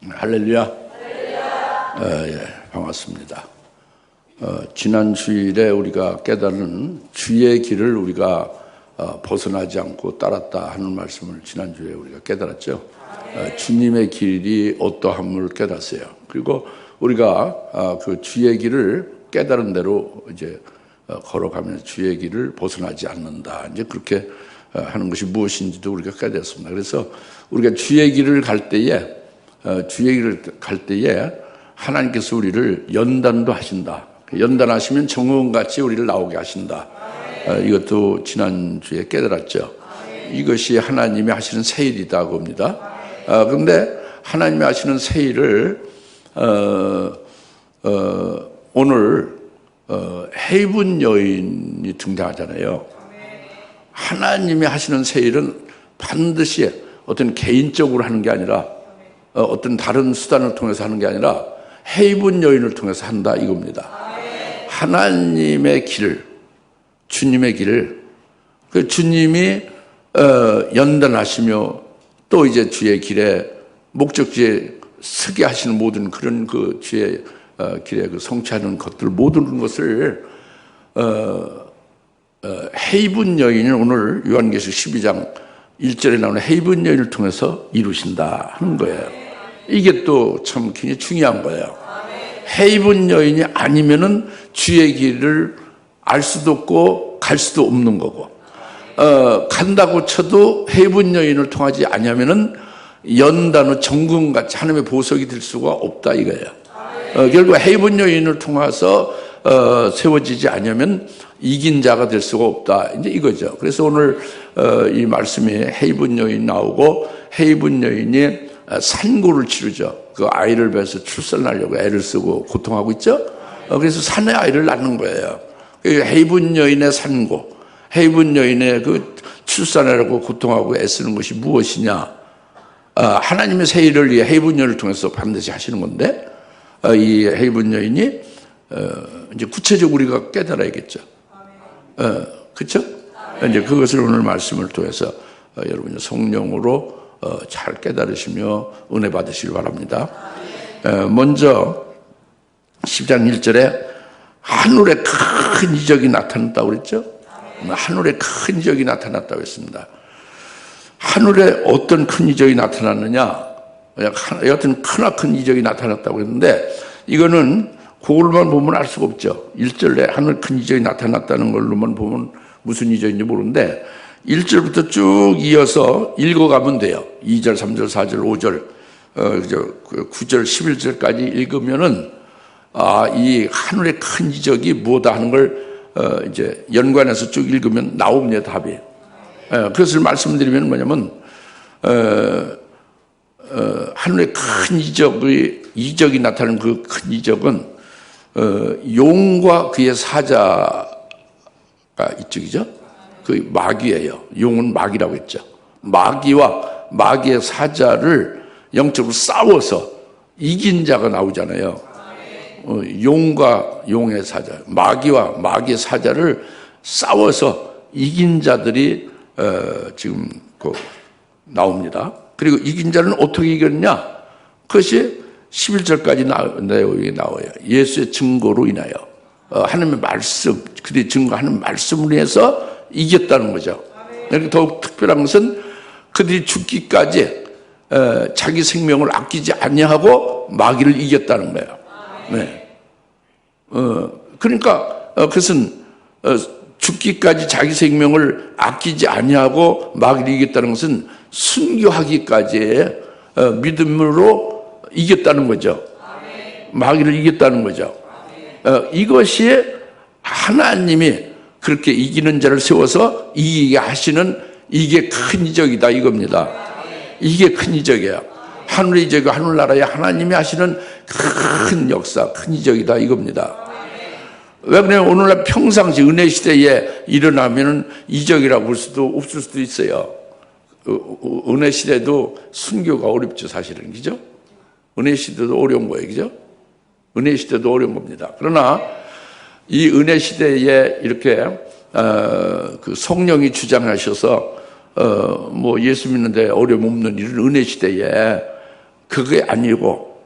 할렐루야. 예, 반갑습니다. 지난 주일에 우리가 깨달은 주의 길을 우리가 벗어나지 않고 따랐다 하는 말씀을 지난주에 우리가 깨달았죠. 주님의 길이 어떠함을 깨달았어요. 그리고 우리가 그 주의 길을 깨달은 대로 이제 걸어가면서 주의 길을 벗어나지 않는다. 이제 그렇게 하는 것이 무엇인지도 우리가 깨달았습니다. 그래서 우리가 주의 길을 갈 때에 하나님께서 우리를 연단도 하신다. 연단하시면 정원같이 우리를 나오게 하신다. 이것도 지난주에 깨달았죠. 이것이 하나님이 하시는 세일이다 그겁니다. 그런데 하나님이 하시는 세일을 오늘 헤이븐 여인이 등장하잖아요. 하나님이 하시는 세일은 반드시 어떤 개인적으로 하는 게 아니라 어떤 다른 수단을 통해서 하는 게 아니라 헤이븐 여인을 통해서 한다 이겁니다. 하나님의 길, 주님의 길, 그 주님이 연단하시며 또 이제 주의 길에 목적지에 서게 하시는 모든 그런 그 주의 길에 그 성취하는 것들 모든 것을 헤이븐 여인을 오늘 요한계시록 12장 1절에 나오는 헤이븐 여인을 통해서 이루신다 하는 거예요. 이게 또 참 굉장히 중요한 거예요. 헤이븐 여인이 아니면은 주의 길을 알 수도 없고 갈 수도 없는 거고, 간다고 쳐도 헤이븐 여인을 통하지 아니하면은 연단의 정금같이 하나님의 보석이 될 수가 없다 이거예요. 결국 헤이븐 여인을 통해서 세워지지 않으면 이긴 자가 될 수가 없다. 이제 이거죠. 그래서 오늘 이 말씀이 헤이븐 여인 나오고 헤이븐 여인이 산고를 치르죠. 그 아이를 배서 출산하려고 애를 쓰고 고통하고 있죠. 그래서 산에 아이를 낳는 거예요. 헤이븐 여인의 산고, 헤이븐 여인의 그 출산하려고 고통하고 애쓰는 것이 무엇이냐? 하나님의 세일을 위해 헤이븐 여인을 통해서 반드시 하시는 건데, 이 헤이븐 여인이 이제 구체적으로 우리가 깨달아야겠죠. 그렇죠? 이제 그것을 오늘 말씀을 통해서 여러분이 성령으로 잘 깨달으시며 은혜 받으시길 바랍니다. 먼저 10장 1절에 하늘에 큰 이적이 나타났다고 그랬죠? 하늘에 큰 이적이 나타났다고 했습니다. 하늘에 어떤 큰 이적이 나타났느냐? 여하튼 크나큰 이적이 나타났다고 했는데 이거는 그걸로만 보면 알 수가 없죠. 1절에 하늘 큰 이적이 나타났다는 걸로만 보면 무슨 이적인지 모르는데 1절부터 쭉 이어서 읽어가면 돼요. 2절, 3절, 4절, 5절, 9절, 11절까지 읽으면은 이 하늘의 큰 이적이 뭐다 하는 걸 이제 연관해서 쭉 읽으면 나옵니다, 답이. 그것을 말씀드리면 뭐냐면 하늘의 큰 이적이 나타나는 그 큰 이적은 용과 그의 사자가 이쪽이죠. 그 마귀예요. 용은 마귀라고 했죠. 마귀와 마귀의 사자를 영적으로 싸워서 이긴 자가 나오잖아요. 용과 용의 사자, 마귀와 마귀의 사자를 싸워서 이긴 자들이 지금 나옵니다. 그리고 이긴 자는 어떻게 이겼냐? 그것이 11절까지 내용이 나와요. 예수의 증거로 인하여 하나님의 말씀, 그들이 증거하는 말씀을 위해서 이겼다는 거죠. 더욱 특별한 것은 그들이 죽기까지 자기 생명을 아끼지 아니하고 마귀를 이겼다는 거예요. 네. 그러니까 그것은 죽기까지 자기 생명을 아끼지 아니하고 마귀를 이겼다는 것은 순교하기까지의 믿음으로 이겼다는 거죠. 마귀를 이겼다는 거죠. 이것이 하나님이 그렇게 이기는 자를 세워서 이기게 하시는 이게 큰 이적이다 이겁니다. 이게 큰 이적이에요. 하늘의 이적이 하늘나라에 하나님이 하시는 큰 역사, 큰 이적이다 이겁니다. 왜 그러냐면 오늘날 평상시 은혜 시대에 일어나면은 이적이라고 볼 수도 없을 수도 있어요. 은혜 시대도 순교가 어렵죠, 사실은. 그죠? 은혜 시대도 어려운 거예요. 그죠? 은혜 시대도 어려운 겁니다. 그러나 이 은혜 시대에 이렇게 그 성령이 주장하셔서 뭐 예수 믿는데 어려움 없는 이런 은혜 시대에 그게 아니고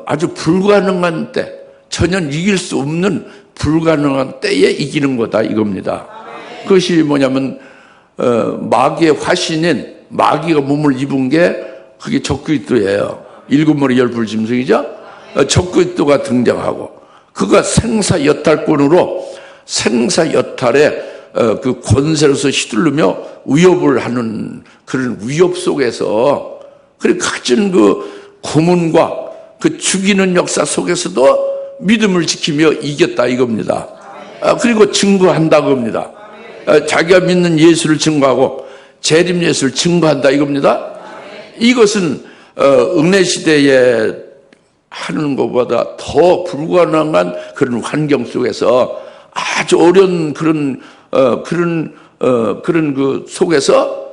아주 불가능한 때, 전혀 이길 수 없는 불가능한 때에 이기는 거다 이겁니다. 그것이 뭐냐면 마귀의 화신인 마귀가 몸을 입은 게 그게 적그리스도예요. 일곱 머리 열 불짐승이죠. 적그리스도가 등장하고 그가 생사여탈권으로 생사여탈의 그 권세로서 휘둘르며 위협을 하는 그런 위협 속에서 그리고 가진 그 고문과 그 죽이는 역사 속에서도 믿음을 지키며 이겼다 이겁니다. 그리고 증거한다 그겁니다. 자기가 믿는 예수를 증거하고 재림 예수를 증거한다 이겁니다. 이것은 은혜 시대에 하는 것보다 더 불가능한 그런 환경 속에서 아주 어려운 그런 그 속에서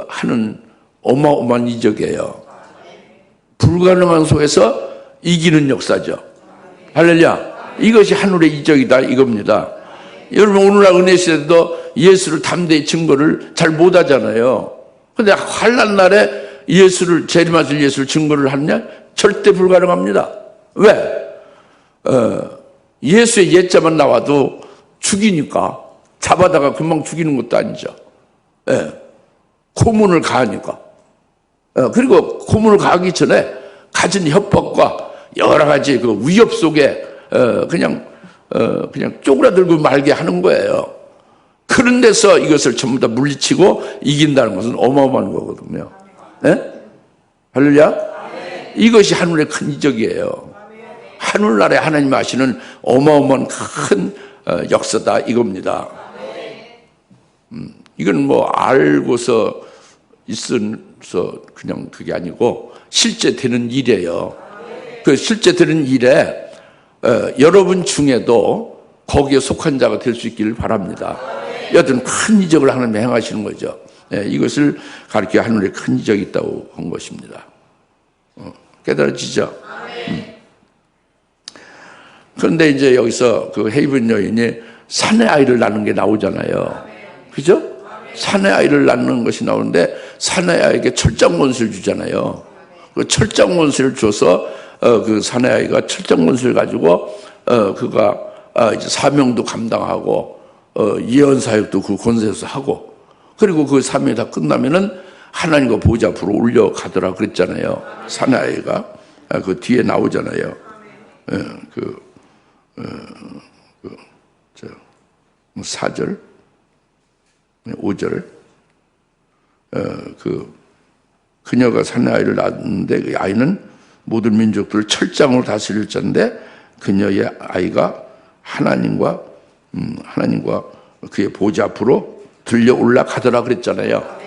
하는 어마어마한 이적이에요. 불가능한 속에서 이기는 역사죠. 할렐루야. 이것이 하늘의 이적이다 이겁니다. 여러분 오늘날 은혜 시대도 예수를 담대히 증거를 잘 못하잖아요. 근데 환난 날에 예수를 재림하실 예수를 증거를 하느냐? 절대 불가능합니다. 왜? 예수의 예자만 나와도 죽이니까 잡아다가 금방 죽이는 것도 아니죠. 예. 고문을 가하니까. 그리고 고문을 가하기 전에 가진 협박과 여러 가지 그 위협 속에 그냥 쪼그라들고 말게 하는 거예요. 그런 데서 이것을 전부 다 물리치고 이긴다는 것은 어마어마한 거거든요. 예? 할렐루야? 이것이 하늘의 큰 이적이에요. 하늘나라에 하나님 하시는 어마어마한 큰 역사다 이겁니다. 이건 뭐 알고서 있어서 그냥 그게 아니고 실제 되는 일이에요. 그 실제 되는 일에 여러분 중에도 거기에 속한 자가 될 수 있기를 바랍니다. 여하튼 큰 이적을 하나님이 행하시는 거죠. 이것을 가르쳐 하늘에 큰 이적이 있다고 한 것입니다. 깨달아지죠? 그런데 이제 여기서 그 헤이븐 여인이 사내 아이를 낳는 게 나오잖아요. 그죠? 사내 아이를 낳는 것이 나오는데 사내 아이에게 철장 원수를 주잖아요. 그 철장 원수를 줘서 그 사내 아이가 철장 원수를 가지고 그가 이제 사명도 감당하고 예언 사역도 그 권세에서 하고 그리고 그 사명이 다 끝나면은 하나님과 보좌 앞으로 올려가더라 그랬잖아요. 사내 아이가 그 뒤에 나오잖아요. 그 4절, 5절, 그녀가 사내 아이를 낳았는데 그 아이는 모든 민족들을 철장으로 다스릴 자인데 그녀의 아이가 하나님과 그의 보좌 앞으로 들려 올라가더라 그랬잖아요.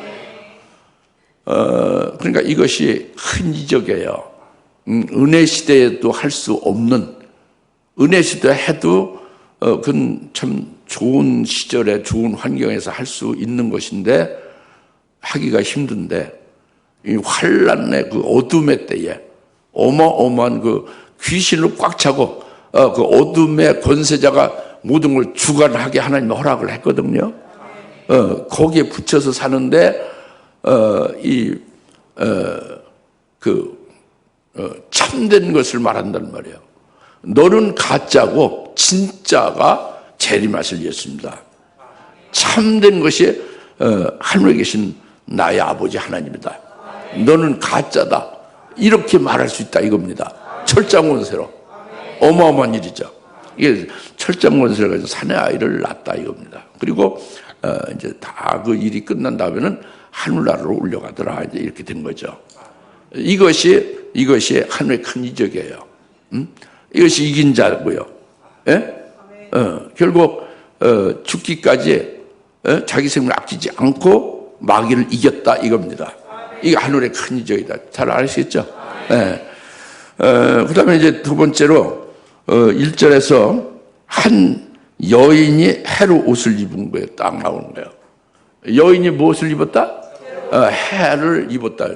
그러니까 이것이 큰 이적이에요. 은혜 시대에도 할 수 없는 은혜 시대 해도 그건 참 좋은 시절에 좋은 환경에서 할 수 있는 것인데 하기가 힘든데 이 환란의 그 어둠의 때에 어마어마한 그 귀신을 꽉 차고 그 어둠의 권세자가 모든 걸 주관하게 하나님이 허락을 했거든요. 거기에 붙여서 사는데 참된 것을 말한단 말이에요. 너는 가짜고 진짜가 재림하실 예수입니다. 참된 것이 하늘에 계신 나의 아버지 하나님이다. 너는 가짜다. 이렇게 말할 수 있다 이겁니다. 철장 권세로. 어마어마한 일이죠. 이게 철장 권세를 가지고 사내 아이를 낳았다 이겁니다. 그리고 이제 다 그 일이 끝난 다음에는 하늘나라로 올려가더라 이제 이렇게 된 거죠. 이것이 하늘의 큰 이적이에요. 이것이 이긴 자고요. 예? 결국 죽기까지 자기 생명을 아끼지 않고 마귀를 이겼다 이겁니다. 이게 하늘의 큰 이적이다. 잘 아시겠죠? 예. 그 다음에 이제 두 번째로 1절에서 한 여인이 해로 옷을 입은 거예요. 딱 나오는 거예요. 여인이 무엇을 입었다? 해를 입었다.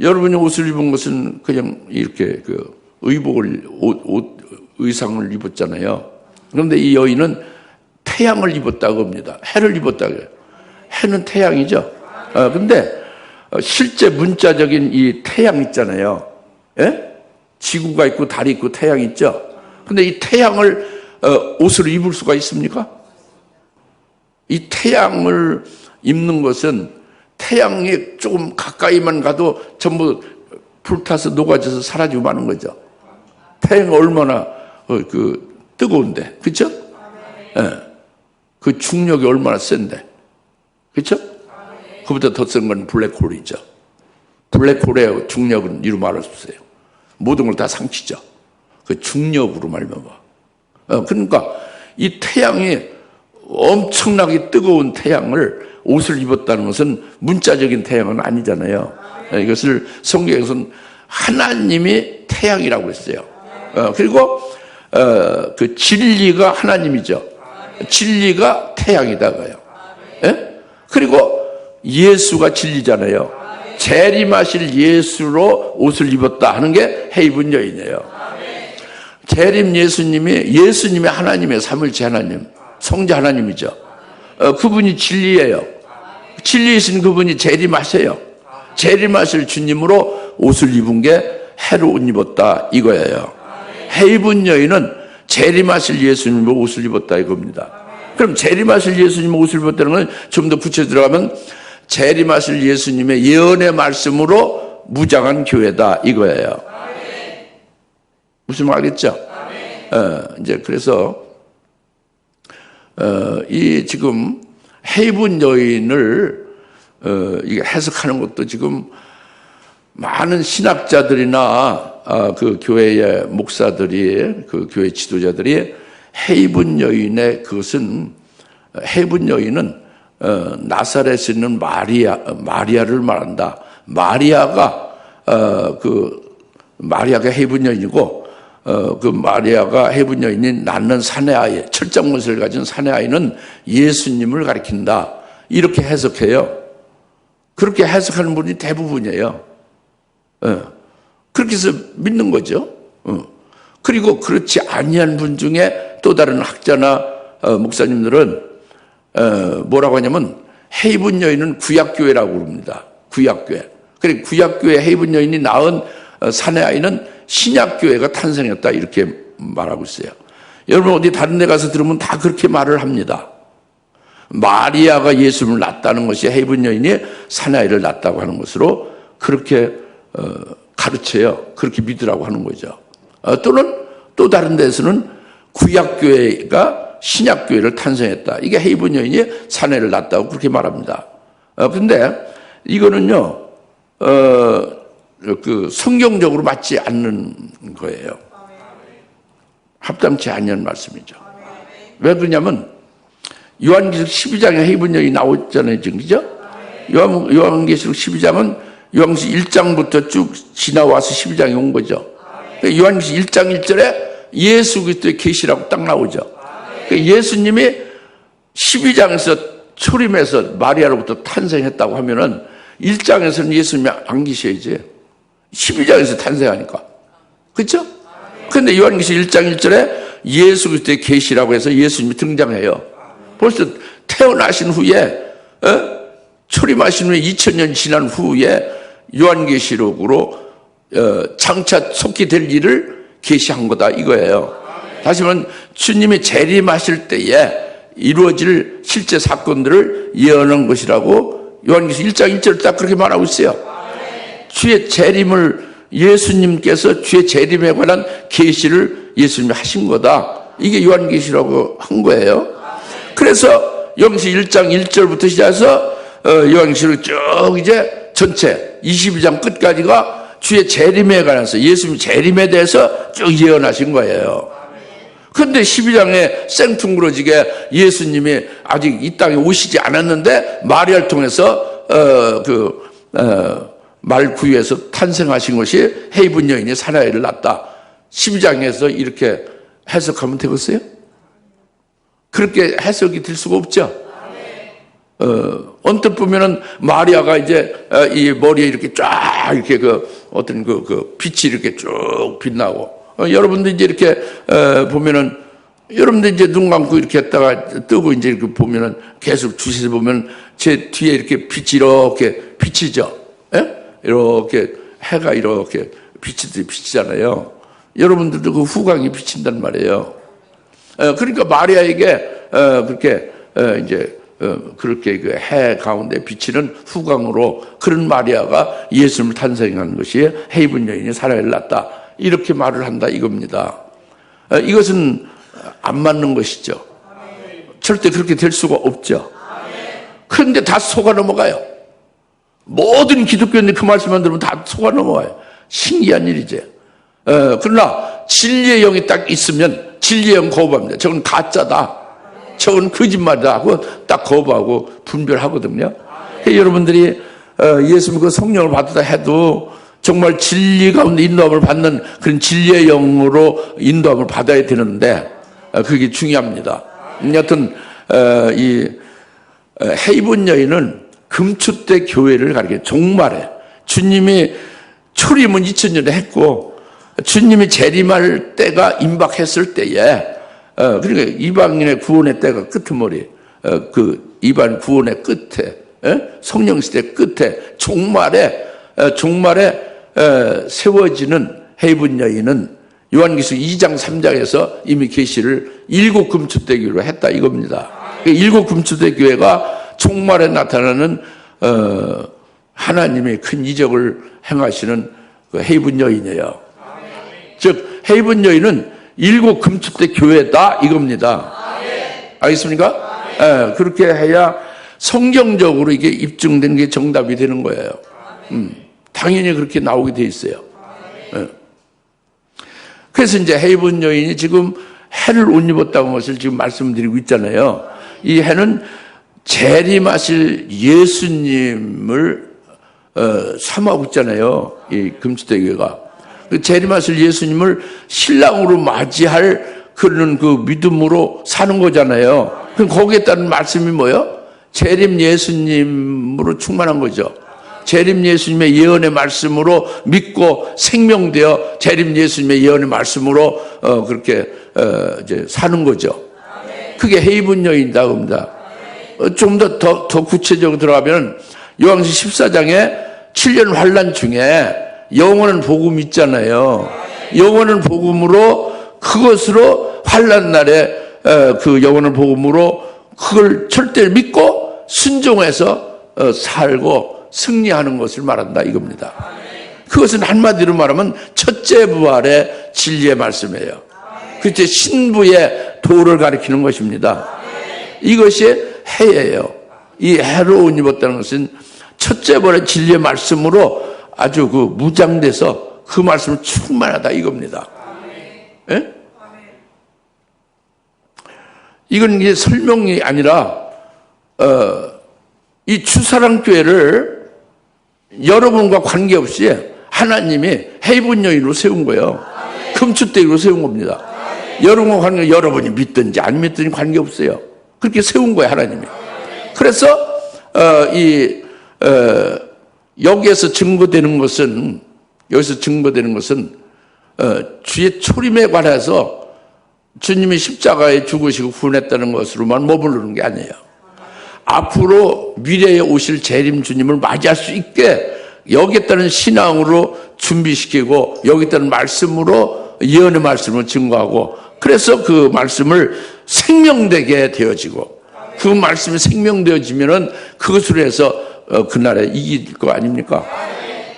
여러분이 옷을 입은 것은 그냥 이렇게 그 의상을 입었잖아요. 그런데 이 여인은 태양을 입었다고 합니다. 해를 입었다고 해요. 해는 태양이죠. 근데 실제 문자적인 이 태양 있잖아요. 예? 지구가 있고 달이 있고 태양이 있죠. 근데 이 태양을 옷으로 입을 수가 있습니까? 이 태양을 입는 것은 태양에 조금 가까이만 가도 전부 불타서 녹아져서 사라지고 마는 거죠. 태양이 얼마나 뜨거운데, 그렇죠? 예. 그 중력이 얼마나 센데, 그렇죠? 그보다 더 센 건 블랙홀이죠. 블랙홀의 중력은 이루 말할 수 없어요. 모든 걸 다 상치죠. 그 중력으로 말미암아. 그러니까 이 태양이 엄청나게 뜨거운 태양을 옷을 입었다는 것은 문자적인 태양은 아니잖아요. 이것을 성경에서는 하나님이 태양이라고 했어요. 그리고 그 진리가 하나님이죠. 진리가 태양이다가요. 예? 그리고 예수가 진리잖아요. 재림하실 예수로 옷을 입었다 하는 게 헤이븐 여인이에요. 재림 예수님이 하나님의 삼일체 하나님, 성자 하나님이죠. 그분이 진리예요. 진리이신 그분이 재림하세요. 재림하실 주님으로 옷을 입은 게 해로 옷 입었다 이거예요. 헤이븐 여인은 재림하실 예수님으로 옷을 입었다 이겁니다. 그럼 재림하실 예수님으로 옷을 입었다는 건 좀 더 구체적으로 들어가면 재림하실 예수님의 예언의 말씀으로 무장한 교회다 이거예요. 무슨 말 알겠죠? 이제 그래서 이 지금 헤이븐 여인을 이게 해석하는 것도 지금 많은 신학자들이나 그 교회의 목사들이 그 교회 지도자들이 헤이븐 여인의 그것은 헤이븐 여인은 나사렛에 있는 마리아를 말한다. 마리아가 헤이븐 여인이고 그 마리아가 헤이븐 여인이 낳는 사내 아이, 철장못을 가진 사내 아이는 예수님을 가리킨다. 이렇게 해석해요. 그렇게 해석하는 분이 대부분이에요. 그렇게 해서 믿는 거죠. 그리고 그렇지 아니한 분 중에 또 다른 학자나 목사님들은 뭐라고 하냐면 헤이븐 여인은 구약교회라고 부릅니다. 구약교회. 그리고 구약교회 헤이븐 여인이 낳은 사내 아이는 신약교회가 탄생했다 이렇게 말하고 있어요. 여러분 어디 다른 데 가서 들으면 다 그렇게 말을 합니다. 마리아가 예수를 낳았다는 것이 헤이븐 여인이 사내 아이를 낳았다고 하는 것으로 그렇게 가르쳐요. 그렇게 믿으라고 하는 거죠. 또는 또 다른 데서는 구약교회가 신약교회를 탄생했다. 이게 헤이븐 여인이 사내를 낳았다고 그렇게 말합니다. 그런데 이거는요, 그 성경적으로 맞지 않는 거예요. 합당치 않는 말씀이죠. 왜 그러냐면 요한계시록 12장에 헤이븐 여인이 나오잖아요. 지금 그죠? 요한계시록 12장은 요한계시록 1장부터 쭉 지나와서 12장에 온 거죠. 요한계시록 1장 1절에 예수 그리스도의 계시라고 딱 나오죠. 예수님이 12장에서 초림해서 마리아로부터 탄생했다고 하면은 1장에서는 예수님이 안 계셔야지. 12장에서 탄생하니까. 그렇죠? 그런데 요한계시록 1장 1절에 예수 그리스도의 계시라고 해서 예수님이 등장해요. 벌써 태어나신 후에 초림하신 후에 2000년 지난 후에 요한계시록으로 장차 속히 될 일을 계시한 거다 이거예요. 다시 말하면 주님이 재림하실 때에 이루어질 실제 사건들을 예언한 것이라고 요한계시록 1장 1절 딱 그렇게 말하고 있어요. 주의 재림을 예수님께서 주의 재림에 관한 계시를 예수님이 하신 거다. 이게 요한계시라고 한 거예요. 그래서 요한계시록 1장 1절부터 시작해서 요한계시록 쭉 이제 전체 22장 끝까지가 주의 재림에 관해서 예수님 재림에 대해서 쭉 예언하신 거예요. 그런데 12장에 생뚱부러지게 예수님이 아직 이 땅에 오시지 않았는데 마리아를 통해서 말구유에서 탄생하신 것이 헤이븐 여인이 사내아이를 낳았다. 12장에서 이렇게 해석하면 되겠어요? 그렇게 해석이 될 수가 없죠. 언뜻 보면은 마리아가 이제 이 머리에 이렇게 쫙 이렇게 어떤 빛이 이렇게 쭉 빛나고 여러분들 이제 이렇게 보면은 여러분들 이제 눈 감고 이렇게 했다가 뜨고 이제 이렇게 보면은 계속 주시서 보면 제 뒤에 이렇게 빛이 이렇게 비치죠. 예? 이렇게 해가 이렇게 비치잖아요. 여러분들도 그 후광이 비친단 말이에요. 그러니까 마리아에게 그렇게 이제 그렇게 그 해 가운데 비치는 후광으로 그런 마리아가 예수님을 탄생한 것이 헤이븐 여인이 사라를 낳았다. 이렇게 말을 한다 이겁니다. 이것은 안 맞는 것이죠. 절대 그렇게 될 수가 없죠. 그런데 다 속아 넘어가요. 모든 기독교인들이 그 말씀만 들으면 다 속아 넘어가요. 신기한 일이죠. 그러나 진리의 영이 딱 있으면 진리의 영 거부합니다. 저건 가짜다. 저건 거짓말이다 하고 딱 거부하고 분별하거든요. 여러분들이 예수님 그 성령을 받았다 해도 정말 진리 가운데 인도함을 받는 그런 진리의 영으로 인도함을 받아야 되는데 그게 중요합니다. 여하튼 이 헤이븐 여인은 금추대 교회를 가리켜 종말에 주님이 초림은 2000년에 했고 주님이 재림할 때가 임박했을 때에 그러니까 이방인의 구원의 때가 끄트머리 그 이방 구원의 끝에 성령 시대 끝에 종말에 세워지는 헤이븐 여인은 요한계시록 2장 3장에서 이미 계시를 7 금추대 교회로 했다 이겁니다. 7 금추대 교회가 종말에 나타나는 하나님의 큰 이적을 행하시는 그 헤이븐 여인이에요. 즉 헤이븐 여인은 7 금추대 교회다 이겁니다. 알겠습니까? 그렇게 해야 성경적으로 이게 입증된 게 정답이 되는 거예요. 당연히 그렇게 나오게 돼 있어요. 그래서 이제 헤이븐 여인이 지금 해를 옷 입었다는 것을 지금 말씀드리고 있잖아요. 이 해는 재림하실 예수님을 삼하고 있잖아요. 이 금추대 교회가. 그 재림하실 예수님을 신랑으로 맞이할 그런 그 믿음으로 사는 거잖아요. 그럼 거기에 따른 말씀이 뭐예요? 재림 예수님으로 충만한 거죠. 재림 예수님의 예언의 말씀으로 믿고 생명되어 재림 예수님의 예언의 말씀으로 그렇게 이제 사는 거죠. 그게 헤이븐 여인이다 겁니다. 좀 더 구체적으로 들어가면 요한계시록 14장에 7년 환란 중에 영원한 복음 있잖아요. 영원한 복음으로 그것으로 환란 날에 그 영원한 복음으로 그걸 절대 믿고 순종해서 살고 승리하는 것을 말한다 이겁니다. 그것은 한마디로 말하면 첫째 부활의 진리의 말씀이에요. 그때 신부의 도를 가리키는 것입니다. 이것이 해예요. 이 해로 옷 입었다는 것은 첫째 부활의 진리의 말씀으로 아주 그 무장돼서 그 말씀을 충만하다 이겁니다. 예? 이건 이게 설명이 아니라 이 주사랑교회를 여러분과 관계없이 하나님이 헤이븐 여인으로 세운 거예요. 금추대기로 세운 겁니다. 여러분과 관계, 여러분이 믿든지 안 믿든지 관계없어요. 그렇게 세운 거예요, 하나님이. 그래서 여기에서 증거되는 것은 주의 초림에 관해서 주님이 십자가에 죽으시고 구원했다는 것으로만 머무르는 게 아니에요. 앞으로 미래에 오실 재림 주님을 맞이할 수 있게 여기에 따른 신앙으로 준비시키고 여기에 따른 말씀으로 예언의 말씀을 증거하고 그래서 그 말씀을 생명되게 되어지고 그 말씀이 생명되어지면은 그것으로 해서 그날에 이길 거 아닙니까?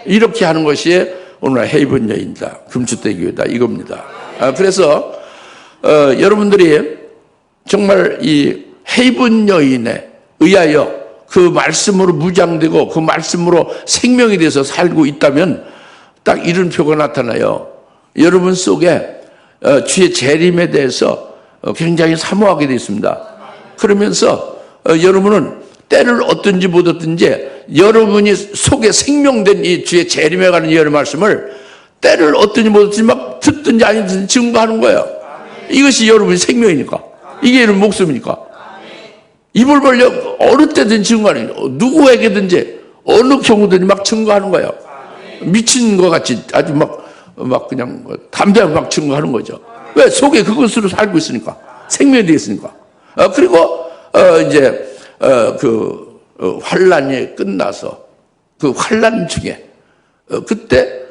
이렇게 하는 것이 오늘 헤이븐 여인이다. 금추대 교회다. 이겁니다. 그래서 여러분들이 정말 이 헤이븐 여인에 의하여 그 말씀으로 무장되고 그 말씀으로 생명이 돼서 살고 있다면 딱 이런 표가 나타나요. 여러분 속에 주의 재림에 대해서 굉장히 사모하게 되어 있습니다. 그러면서 여러분은 때를 얻든지 못 얻든지 여러분이 속에 생명된 이 주의 재림에 관한 예언의 말씀을 때를 얻든지 못 얻든지 막 듣든지 아니든지 증거하는 거예요. 이것이 여러분의 생명이니까. 이게 여러분 목숨이니까. 입을 벌려 어느 때든 증거하는 거예요. 누구에게든지 어느 경우든지 막 증거하는 거예요. 미친 것 같이 아주 막 그냥 담대하게 막 증거하는 거죠. 왜? 속에 그것으로 살고 있으니까. 생명이 되어 있으니까. 그리고 이제 그 환란이 끝나서 그 환난 중에 그때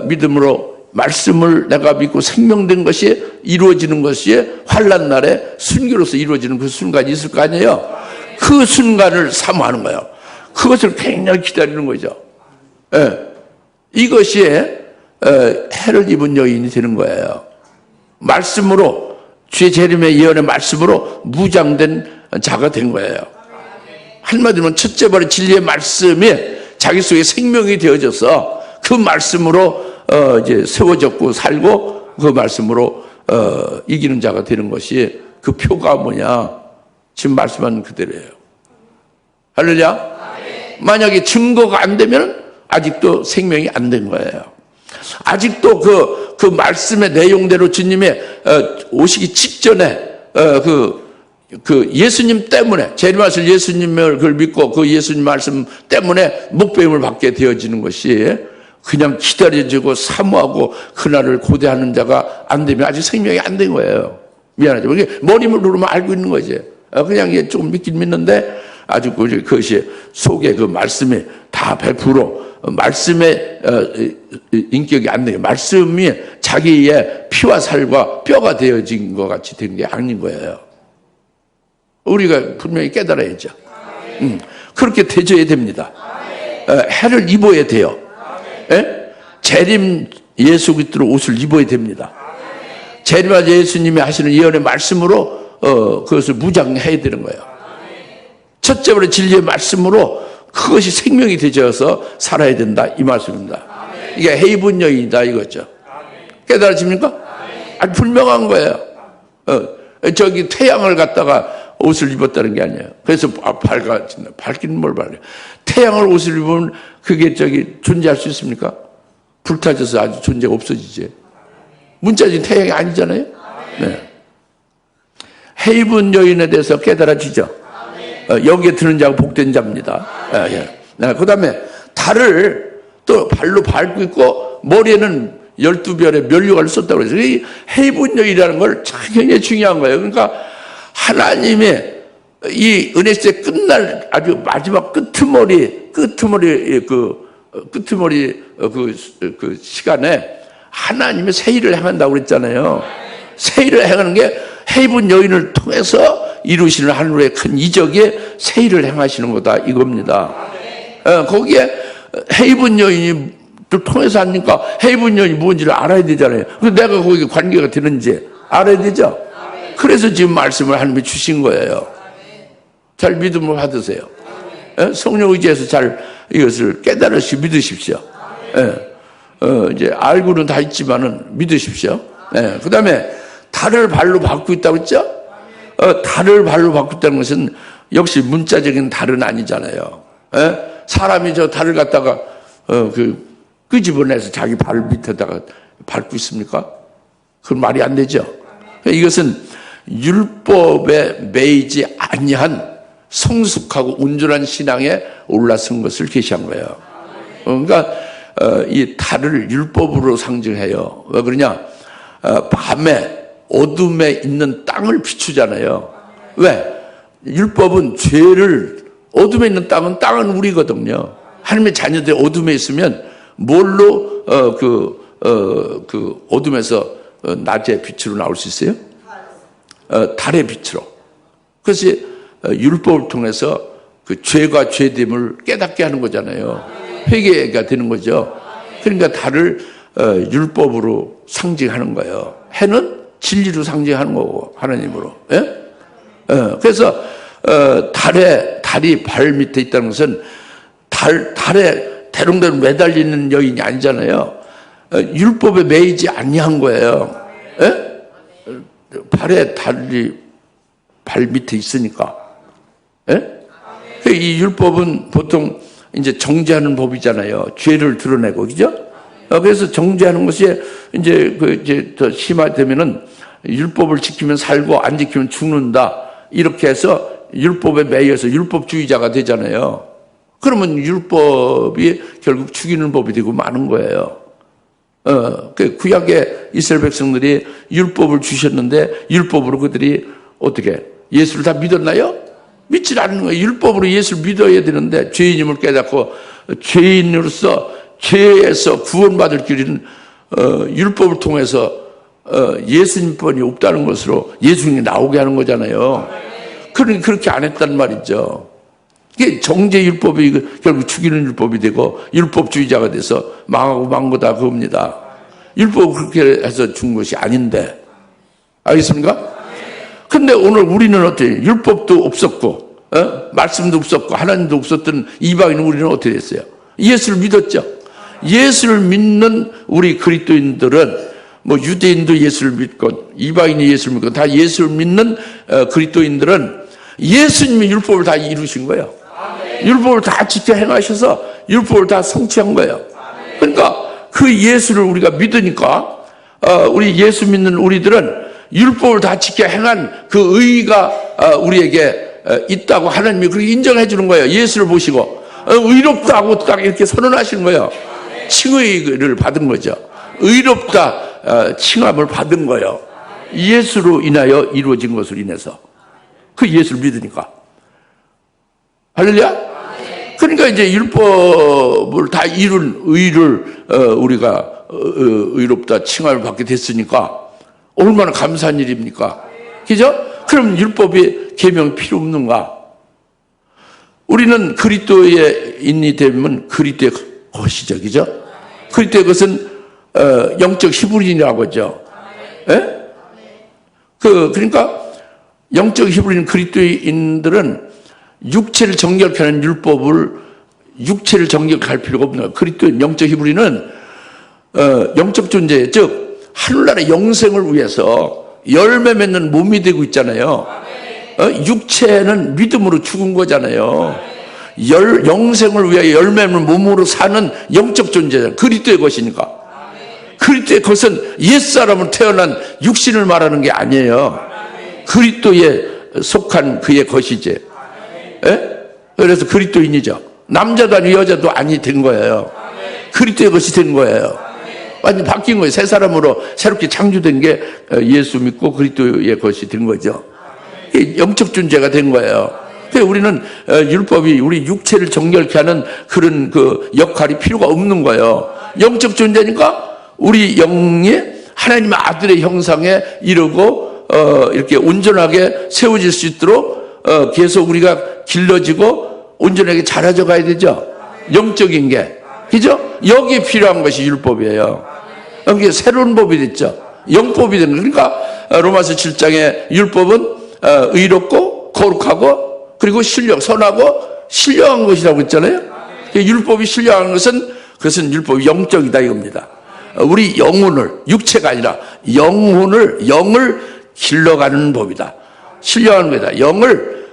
믿음으로 말씀을 내가 믿고 생명된 것이 이루어지는 것이 환난 날에 순교로서 이루어지는 그 순간이 있을 거 아니에요. 그 순간을 사모하는 거예요. 그것을 굉장히 기다리는 거죠. 이것이 해를 입은 여인이 되는 거예요. 말씀으로 주의 재림의 예언의 말씀으로 무장된 자가 된 거예요. 한마디로 첫째 발의 진리의 말씀이 자기 속에 생명이 되어져서 그 말씀으로 이제 세워졌고 살고 그 말씀으로 이기는 자가 되는 것이 그 표가 뭐냐? 지금 말씀하는 그대로예요. 할렐루야. 만약에 증거가 안 되면 아직도 생명이 안 된 거예요. 아직도 그 말씀의 내용대로 주님이 오시기 직전에 그 예수님 때문에 재림하실 예수님을 그걸 믿고 그 예수님 말씀 때문에 목배임을 받게 되어지는 것이 그냥 기다려지고 사모하고 그날을 고대하는 자가 안 되면 아직 생명이 안 된 거예요. 미안하죠. 이게 머리를 누르면 알고 있는 거지. 그냥 이게 조금 믿긴 믿는데 아주 그것이 속에 그 말씀이 다 100% 말씀의 인격이 안 되게 말씀이 자기의 피와 살과 뼈가 되어진 것 같이 된 게 아닌 거예요. 우리가 분명히 깨달아야죠. 그렇게 되져야 됩니다. 해를 입어야 돼요. 재림 예수 그리스도로 옷을 입어야 됩니다. 재림하신 예수님이 하시는 예언의 말씀으로 그것을 무장해야 되는 거예요. 첫째로 진리의 말씀으로 그것이 생명이 되져서 살아야 된다 이 말씀입니다. 이게 헤이븐 여인이다 이거죠. 깨달아집니까? 아주 분명한 거예요. 저기 태양을 갖다가 옷을 입었다는 게 아니에요. 그래서 밝아진다. 밝기는 뭘 밝아요? 태양을 옷을 입으면 그게 존재할 수 있습니까? 불타져서 아주 존재가 없어지지. 문자적인 태양이 아니잖아요. 네. 헤이븐 여인에 대해서 깨달아지죠. 여기에 드는 자가 복된 자입니다. 그 다음에 달을 또 발로 밟고 있고 머리에는 12별의 면류관을 썼다고 해서 이 헤이븐 여인이라는 걸 굉장히 중요한 거예요. 그러니까 하나님의 이 은혜시대 끝날 아주 마지막 끄트머리 그 시간에 하나님의 새 일을 행한다고 그랬잖아요. 새 일을 행하는 게 헤이븐 여인을 통해서 이루시는 하늘의 큰 이적에 새 일을 행하시는 거다 이겁니다. 거기에 헤이븐 여인이 통해서 하니까 헤이븐 여인이 뭔지를 알아야 되잖아요. 그래서 내가 거기에 관계가 되는지 알아야 되죠. 그래서 지금 말씀을 하나님이 주신 거예요. 잘 믿음을 받으세요. 성령 의지해서 잘 이것을 깨달으시 믿으십시오. 이제 알고는 다 있지만은 믿으십시오. 그 다음에 달을 발로 밟고 있다고 했죠? 달을 발로 밟고 있다는 것은 역시 문자적인 달은 아니잖아요. 사람이 저 달을 갖다가 끄집어내서 자기 발 밑에다가 밟고 있습니까? 그건 말이 안 되죠. 이것은 율법에 매이지 아니한 성숙하고 온전한 신앙에 올라선 것을 계시한 거예요. 그러니까 이 달을 율법으로 상징해요. 왜 그러냐? 밤에 어둠에 있는 땅을 비추잖아요. 왜? 율법은 죄를 어둠에 있는 땅은 우리거든요. 하나님의 자녀들이 어둠에 있으면 뭘로 어둠에서 낮의 빛으로 나올 수 있어요? 달의 빛으로. 그래서 율법을 통해서 그 죄가 죄됨을 깨닫게 하는 거잖아요. 회개가 되는 거죠. 그러니까 달을 율법으로 상징하는 거예요. 해는 진리로 상징하는 거고 하나님으로. 그래서 달이 발 밑에 있다는 것은 달에 대롱대롱 매달리는 여인이 아니잖아요. 율법에 매이지 아니한 거예요. 발에 달이 발 밑에 있으니까. 이 율법은 보통 이제 정죄하는 법이잖아요. 죄를 드러내고, 그죠? 그래서 정죄하는 것이 이제 더 심화되면은 율법을 지키면 살고 안 지키면 죽는다. 이렇게 해서 율법에 매여서 율법주의자가 되잖아요. 그러면 율법이 결국 죽이는 법이 되고 마는 거예요. 그 구약의 이스라엘 백성들이 율법을 주셨는데 율법으로 그들이 어떻게 예수를 다 믿었나요? 믿질 않는 거예요. 율법으로 예수를 믿어야 되는데 죄인임을 깨닫고 죄인으로서 죄에서 구원받을 길은 율법을 통해서 예수님뿐이 없다는 것으로 예수님이 나오게 하는 거잖아요. 그러니 그렇게 안 했단 말이죠. 이게 정죄율법이 결국 죽이는 율법이 되고 율법주의자가 돼서 망하고 만 거다 그겁니다. 율법을 그렇게 해서 준 것이 아닌데. 알겠습니까? 근데 오늘 우리는 어때요? 율법도 없었고 말씀도 없었고 하나님도 없었던 이방인 우리는 어떻게 됐어요? 예수를 믿었죠. 예수를 믿는 우리 그리스도인들은 뭐 유대인도 예수를 믿고 이방인이 예수를 믿고 다 예수를 믿는 그리스도인들은 예수님이 율법을 다 이루신 거예요. 율법을 다 지켜 행하셔서 율법을 다 성취한 거예요. 그러니까 그 예수를 우리가 믿으니까 우리 예수 믿는 우리들은 율법을 다 지켜 행한 그 의의가 우리에게 있다고 하나님이 그렇게 인정해 주는 거예요. 예수를 보시고 의롭다고 딱 이렇게 선언하시는 거예요. 칭의를 받은 거죠. 의롭다 칭함을 받은 거예요. 예수로 인하여 이루어진 것으로 인해서 그 예수를 믿으니까. 할렐루야? 그러니까 이제 율법을 다 이룬 의를 우리가 의롭다 칭함을 받게 됐으니까 얼마나 감사한 일입니까? 그죠? 그럼 율법이 계명이 필요 없는가? 우리는 그리스도의 인이 되면 그리스도의 것이죠. 그죠? 그리스도의 것은 영적 히브리인이라고 하죠. 예? 그러니까 영적 히브리인 그리스도인들은 육체를 정결케 하는 율법을 육체를 정결할 필요가 없는 거예요. 그리스도인 영적 히브리는 영적 존재, 즉 하늘나라의 영생을 위해서 열매 맺는 몸이 되고 있잖아요. 육체는 믿음으로 죽은 거잖아요. 영생을 위하여 열매 맺는 몸으로 사는 영적 존재잖아요. 그리스도의 것이니까. 그리스도의 것은 옛사람으로 태어난 육신을 말하는 게 아니에요. 그리스도에 속한 그의 것이지. 예? 그래서 그리스도인이죠. 남자도 아니고 여자도 아니 된 거예요. 그리스도의 것이 된 거예요. 완전 바뀐 거예요. 새 사람으로 새롭게 창조된 게 예수 믿고 그리스도의 것이 된 거죠. 영적 존재가 된 거예요. 그래서 우리는 율법이 우리 육체를 정결케 하는 그런 그 역할이 필요가 없는 거예요. 영적 존재니까 우리 영이 하나님의 아들의 형상에 이르고 이렇게 온전하게 세워질 수 있도록 계속 우리가 길러지고 온전하게 자라져 가야 되죠. 영적인 게. 그죠? 여기에 필요한 것이 율법이에요. 여기 새로운 법이 됐죠. 영법이 되는 거예요. 그러니까 로마서 7장에 율법은 의롭고 거룩하고 그리고 선하고 신령한 것이라고 했잖아요. 율법이 신령한 것은 그것은 율법이 영적이다 이겁니다. 우리 영혼을 육체가 아니라 영을 길러가는 법이다. 신령한 거다. 영을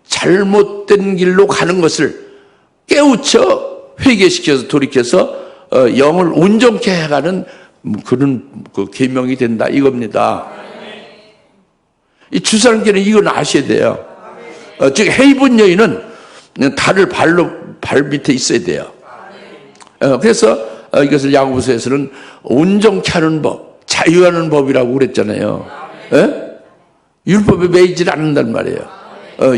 잘못된 길로 가는 것을 깨우쳐 회개시켜서 돌이켜서 영을 온전케 해가는 그런 그 계명이 된다 이겁니다. 이 주사님께는 이건 아셔야 돼요. 즉 헤이븐 여인은 달을 발 밑에 있어야 돼요. 그래서 이것을 야고보서에서는 온전케 하는 법, 자유하는 법이라고 그랬잖아요. 율법에 매이질 않는단 말이에요.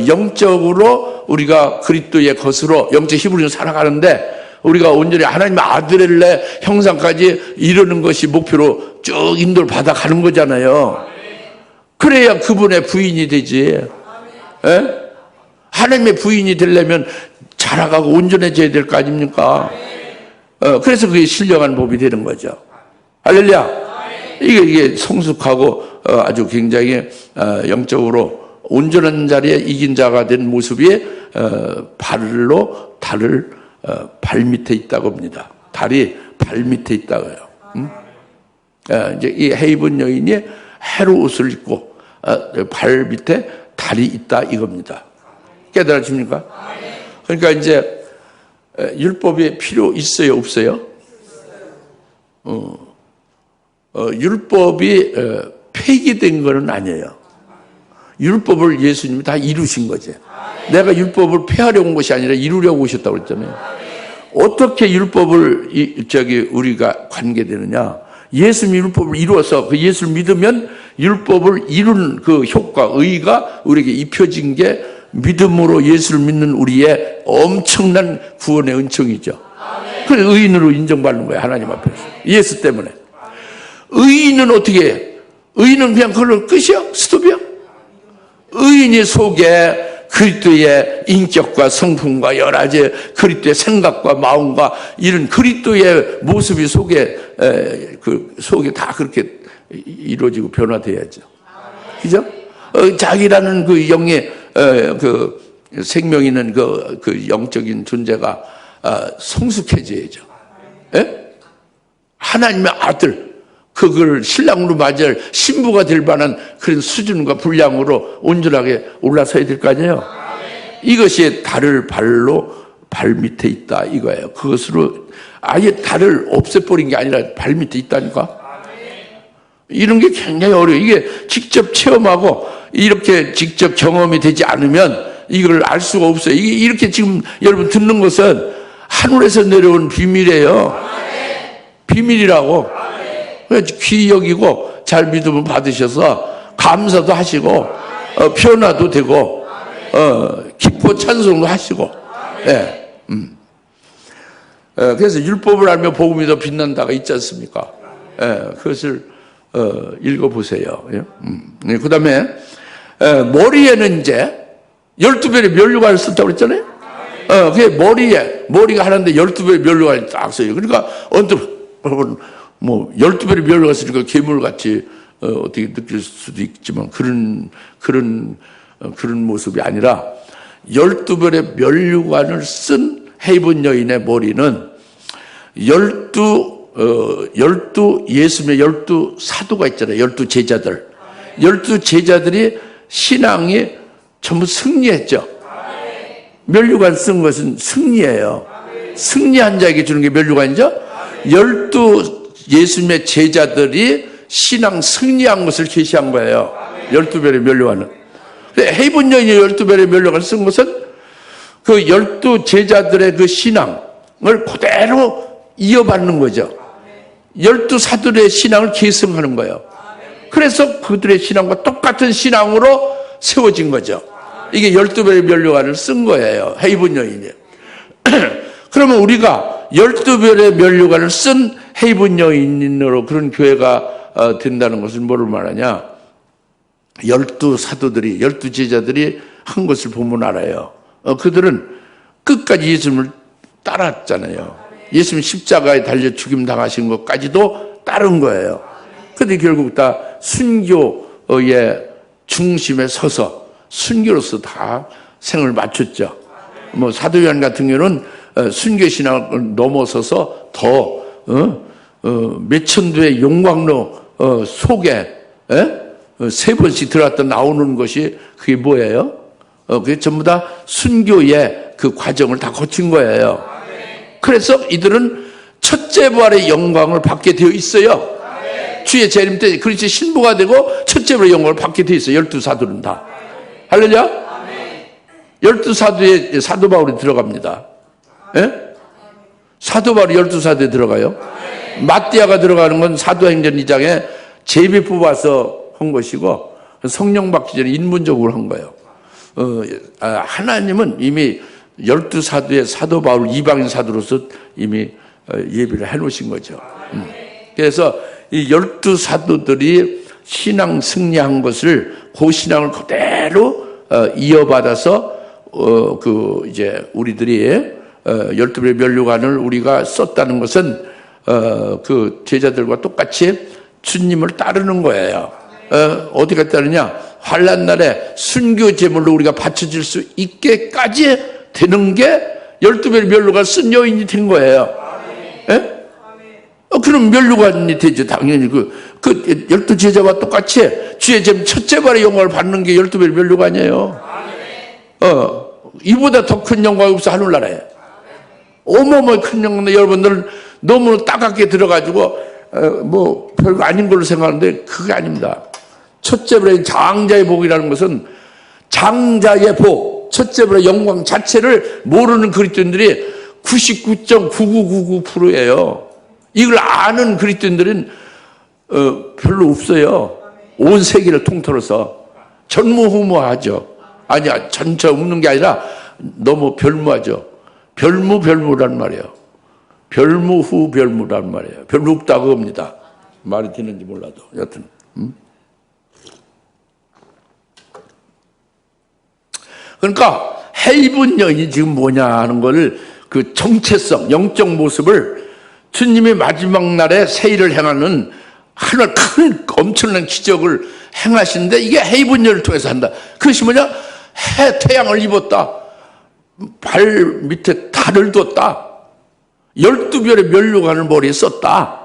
영적으로 우리가 그리스도의 것으로 영적 히브리로 살아가는데 우리가 온전히 하나님의 아들의 형상까지 이루는 것이 목표로 쭉 인도를 받아가는 거잖아요. 그래야 그분의 부인이 되지. 하나님의 부인이 되려면 자라가고 온전해져야 될 거 아닙니까? 그래서 그게 신령한 법이 되는 거죠. 할렐루야. 이게 성숙하고 아주 굉장히 영적으로 온전한 자리에 이긴 자가 된 모습이 발로 달을 발 밑에 있다고 합니다. 달이 발 밑에 있다고요. 이제 이 헤이븐 여인이 해로 옷을 입고 발 밑에 달이 있다 이겁니다. 깨달아집니까? 그러니까 이제 율법이 필요 있어요, 없어요? 율법이 폐기된 것은 아니에요. 율법을 예수님이 다 이루신 거지. 내가 율법을 폐하려고 온 것이 아니라 이루려고 오셨다고 그랬잖아요. 어떻게 율법을 우리가 관계되느냐? 예수님이 율법을 이루어서 그 예수를 믿으면 율법을 이룬 그 효과, 의의가 우리에게 입혀진 게 믿음으로 예수를 믿는 우리의 엄청난 구원의 은총이죠. 그래서 의인으로 인정받는 거예요. 하나님 앞에서. 예수 때문에. 의인은 어떻게 해요? 의인은 그냥 그걸로 끝이야? 스톱이야? 의인이 속에 그리스도의 인격과 성품과 여러 가지 그리스도의 생각과 마음과 이런 그리스도의 모습이 속에 다 그렇게 이루어지고 변화돼야죠. 그죠? 자기라는 그 영의 그 생명 있는 그 영적인 존재가 성숙해져야죠. 예? 하나님의 아들, 그걸 신랑으로 맞이할 신부가 될 만한 그런 수준과 분량으로 온전하게 올라서야 될 거 아니에요. 이것이 달을 발 밑에 있다 이거예요. 그것으로 아예 달을 없애버린 게 아니라 발 밑에 있다니까. 이런 게 굉장히 어려워요. 이게 직접 체험하고 이렇게 직접 경험이 되지 않으면 이걸 알 수가 없어요. 이게 이렇게 지금 여러분 듣는 것은 하늘에서 내려온 비밀이에요. 비밀이라고. 귀 여기고 잘 믿으면 받으셔서 감사도 하시고 변화도 되고 기뻐 찬송도 하시고. 예. 그래서 율법을 알며 복음이 더 빛난다가 있지 않습니까? 예. 그것을 읽어보세요. 예? 그 다음에 머리에는 이제 12별의 면류관을 썼다고 그랬잖아요. 그게 머리가 하나인데 12별의 면류관이 딱 써요. 그러니까 언뜻 뭐 12별의 면류관 쓰니까 괴물같이 어떻게 느낄 수도 있지만 그런 모습이 아니라 12별의 면류관을 쓴 헤이븐 여인의 머리는 12 예수님의 12 사도가 있잖아요. 12 제자들. 12 제자들이 신앙이 전부 승리했죠. 면류관 쓴 것은 승리예요. 승리한 자에게 주는 게 면류관이죠. 12 예수님의 제자들이 신앙 승리한 것을 계시한 거예요. 12별의 면류관은. 헤이븐 여인이 12별의 면류관을 쓴 것은 그 12 제자들의 그 신앙을 그대로 이어받는 거죠. 12 사도들의 신앙을 계승하는 거예요. 그래서 그들의 신앙과 똑같은 신앙으로 세워진 거죠. 이게 12별의 면류관을 쓴 거예요. 헤이븐 여인이. 그러면 우리가 12별의 면류관을 쓴 헤이븐 여인으로 그런 교회가 된다는 것은 뭐를 말하냐? 12 사도들이, 12 제자들이 한 것을 보면 알아요. 그들은 끝까지 예수님을 따랐잖아요. 예수님 십자가에 달려 죽임 당하신 것까지도 따른 거예요. 근데 결국 다 순교의 중심에 서서 순교로서 다 생을 마쳤죠. 뭐 사도 요한 같은 경우는 순교 신앙을 넘어서서 더 몇천도의 용광로 속에 세 번씩 들어갔다 나오는 것이 그게 뭐예요? 그게 전부 다 순교의 그 과정을 다 거친 거예요. 그래서 이들은 첫째 부활의 영광을 받게 되어 있어요. 주의 재림 때 그리스도의 신부가 되고 첫째 부활의 영광을 받게 되어 있어요. 12 사도는 다. 할렐루야? 12 사도에 사도 바울이 들어갑니다. 예? 사도 바울이 12 사도에 들어가요. 마띠아가 들어가는 건 사도행전 2장에 제비 뽑아서 한 것이고 성령 받기 전에 인문적으로 한 거예요. 하나님은 이미 12 사도의 사도 바울 이방인 사도로서 이미 예비를 해놓으신 거죠. 그래서 이 12 사도들이 신앙 승리한 것을 그 신앙을 그대로 이어받아서 이제 우리들이 12별의 면류관을 우리가 썼다는 것은 그 제자들과 똑같이 주님을 따르는 거예요. 어디가 따르냐? 환난 날에 순교 제물로 우리가 바쳐질 수 있게까지 되는 게 12별의 면류관 쓴 여인이 된 거예요. 예? 그럼 면류관이 되죠. 당연히 그 12 제자와 똑같이 주의 jem 첫째 발의 영광을 받는 게 12별의 면류관이에요. 이보다 더 큰 영광이 없어 하늘나라에. 어마어마하게 큰 영광. 여러분들 너무 따갑게 들어가지고 뭐 별거 아닌 걸로 생각하는데 그게 아닙니다. 첫째 발의 장자의 복이라는 것은 장자의 복, 첫째 발의 영광 자체를 모르는 그리스도인들이 99.9999%예요. 이걸 아는 그리스도인들은 별로 없어요. 온 세계를 통틀어서 전무후무하죠. 아니야, 전체 없는 게 아니라 너무 별무하죠. 별무란 말이에요. 별무 별무란 말이에요. 별로 없다 그겁니다. 말이 되는지 몰라도 여튼. 그러니까 헤이븐 여인이 지금 뭐냐 하는 거를 그 정체성, 영적 모습을 주님이 마지막 날에 새 일을 행하는 하늘 큰 엄청난 기적을 행하시는데 이게 헤이븐 여인을 통해서 한다. 그것이 뭐냐? 태양을 입었다. 발 밑에 달을 뒀다. 12별의 면류관을 머리에 썼다.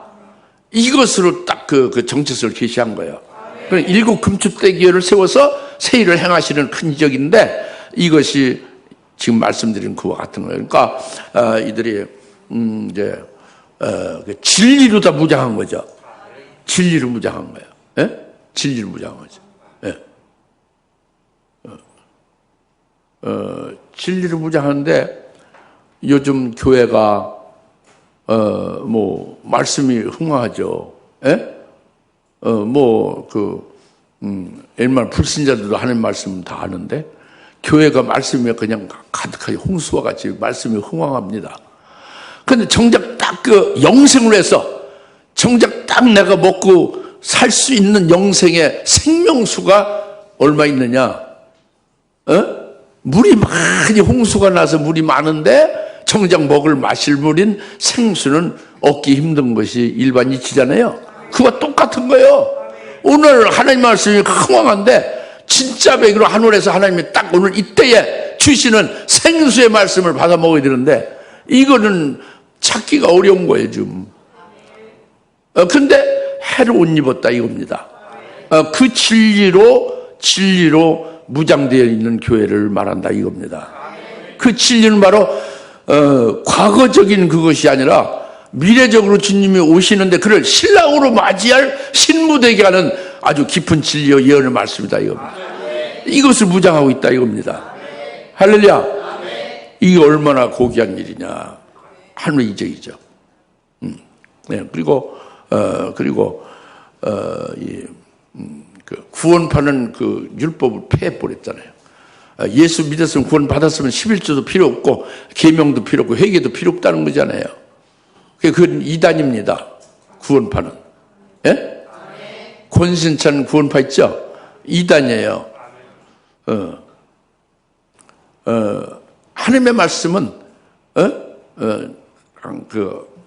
이것으로 딱 그 정체성을 계시한 거예요. 그러니까 7 금축대기를 세워서 새 일을 행하시는 큰 기적인데 이것이 지금 말씀드린 그와 같은 거예요. 그러니까 이들이 이제 진리로 다 무장한 거죠. 진리로 무장한 거예요. 예? 진리로 무장한 거죠. 예. 진리로 무장하는데 요즘 교회가 뭐 말씀이 흥황하죠. 예? 얼마나 불신자들도 하는 말씀 다 아는데 교회가 말씀이 그냥 가득하게 홍수와 같이 말씀이 흥황합니다. 그런데 정작 딱 그 영생을 해서 정작 딱 내가 먹고 살 수 있는 영생의 생명수가 얼마 있느냐? 물이 많이 홍수가 나서 물이 많은데 정작 먹을 마실 물인 생수는 얻기 힘든 것이 일반 이치잖아요. 그와 똑같은 거예요. 오늘 하나님 말씀이 흥황한데 진짜 배기로 하늘에서 하나님이 딱 오늘 이때에 주시는 생수의 말씀을 받아 먹어야 되는데 이거는 찾기가 어려운 거예요 지금. 근데 해를 옷 입었다 이겁니다. 그 진리로 무장되어 있는 교회를 말한다 이겁니다. 그 진리는 바로 과거적인 그것이 아니라 미래적으로 주님이 오시는데 그를 신랑으로 맞이할 신부되게 하는 아주 깊은 진리와 예언의 말씀이다 이겁니다. 이것을 무장하고 있다 이겁니다. 할렐루야. 이게 얼마나 고귀한 일이냐. 하늘의 이적이죠. 네, 그리고 구원파는 그 율법을 폐해버렸잖아요. 예수 믿었으면 구원 받았으면 11조도 필요 없고 계명도 필요 없고 회개도 필요 없다는 거잖아요. 그건 이단입니다. 구원파는. 예? 권신찬 구원파 있죠? 이단이에요. 하나님의 말씀은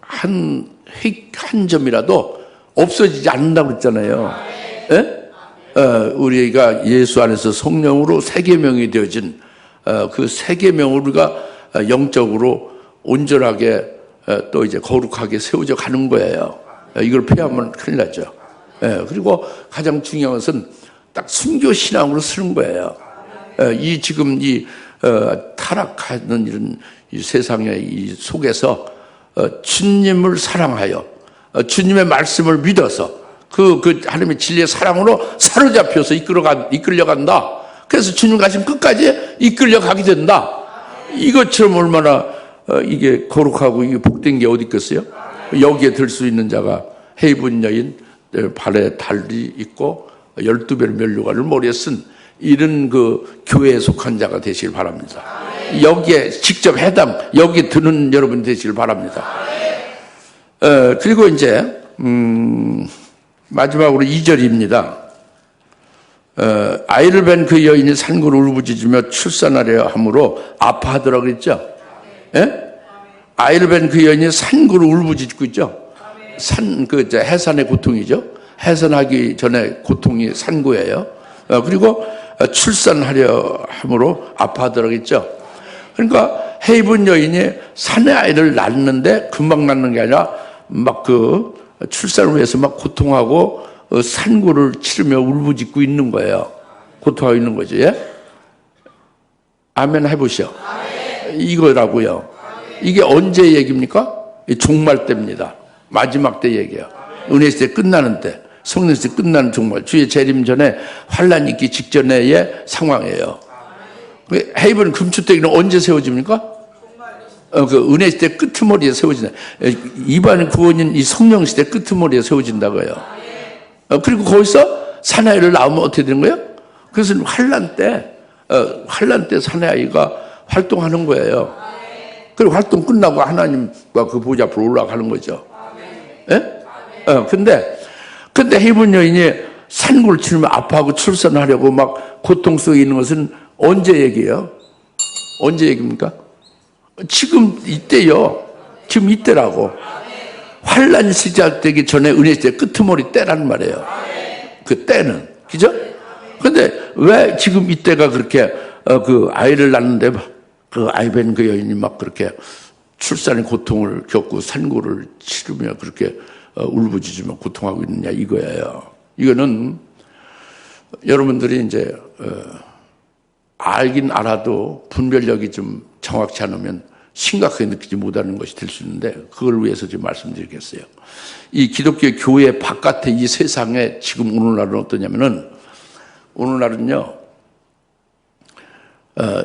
한 점이라도 없어지지 않는다고 그랬잖아요. 예? 우리가 예수 안에서 성령으로 세계명이 되어진 그 세계명을 우리가 영적으로 온전하게 또 이제 거룩하게 세워져 가는 거예요. 이걸 폐하면 큰일 나죠. 그리고 가장 중요한 것은 딱 순교 신앙으로 쓰는 거예요. 이 지금 타락하는 이런 이 세상의 이 속에서 주님을 사랑하여 주님의 말씀을 믿어서 그 하나님의 진리의 사랑으로 사로잡혀서 이끌려간다. 그래서 주님 가신 끝까지 이끌려가게 된다. 이것처럼 얼마나 이게 거룩하고 이게 복된 게 어디 있겠어요? 여기에 들 수 있는 자가 헤이븐 여인 발에 달이 있고 12별의 면류관을 머리에 쓴 이런 그 교회에 속한 자가 되시길 바랍니다. 여기에 직접 여기 드는 여러분 되시길 바랍니다. 그리고 이제 마지막으로 2절입니다. 아이를 뵌 그 여인이 산구를 울부짖으며 출산하려 함으로 아파하더라 그랬죠. 예? 아이를 뵌 그 여인이 산구를 울부짖고 있죠. 해산의 고통이죠. 해산하기 전에 고통이 산구예요. 그리고 출산하려 함으로 아파하더라 그랬죠. 그러니까 헤이븐 여인이 산의 아이를 낳는데 금방 낳는 게 아니라 막 출산을 위해서 막 고통하고 산구를 치르며 울부짖고 있는 거예요. 고통하고 있는 거죠. 예? 아멘 해보시오. 이거라고요. 이게 언제 얘기입니까? 종말 때입니다. 마지막 때 얘기예요. 은혜 시대 끝나는 때, 성령 시대 끝나는 종말, 주의 재림 전에 환란 있기 직전의 상황이에요. 헤이븐 금축대기는 언제 세워집니까? 그 은혜 시대 끄트머리에 세워진다. 이반 구원인 이 성령 시대 끄트머리에 세워진다고요. 그리고 거기서 사나이를 낳으면 어떻게 되는 거예요? 그것은 환란 때 환란 때 사내아이가 활동하는 거예요. 그리고 활동 끝나고 하나님과 그 보좌 앞으로 올라가는 거죠. 예? 근데 헤브론 여인이 산골 치르면 아파하고 출산하려고 막 고통 속에 있는 것은 언제 얘기예요? 언제 얘기입니까? 지금 이때요. 지금 이때라고. 환란 시작되기 전에 은혜 시대 끄트머리 때라는 말이에요. 그 때는. 그죠? 근데 왜 지금 이때가 그렇게 그 아이를 낳는데 그 아이벤 그 여인이 막 그렇게 출산의 고통을 겪고 산고를 치르며 그렇게 울부짖으며 고통하고 있느냐 이거예요. 이거는 여러분들이 이제 알긴 알아도 분별력이 좀 정확치 않으면 심각하게 느끼지 못하는 것이 될 수 있는데 그걸 위해서 지금 말씀드리겠어요. 이 기독교 교회 바깥의 이 세상에 지금 오늘날은 어떠냐면은 오늘날은요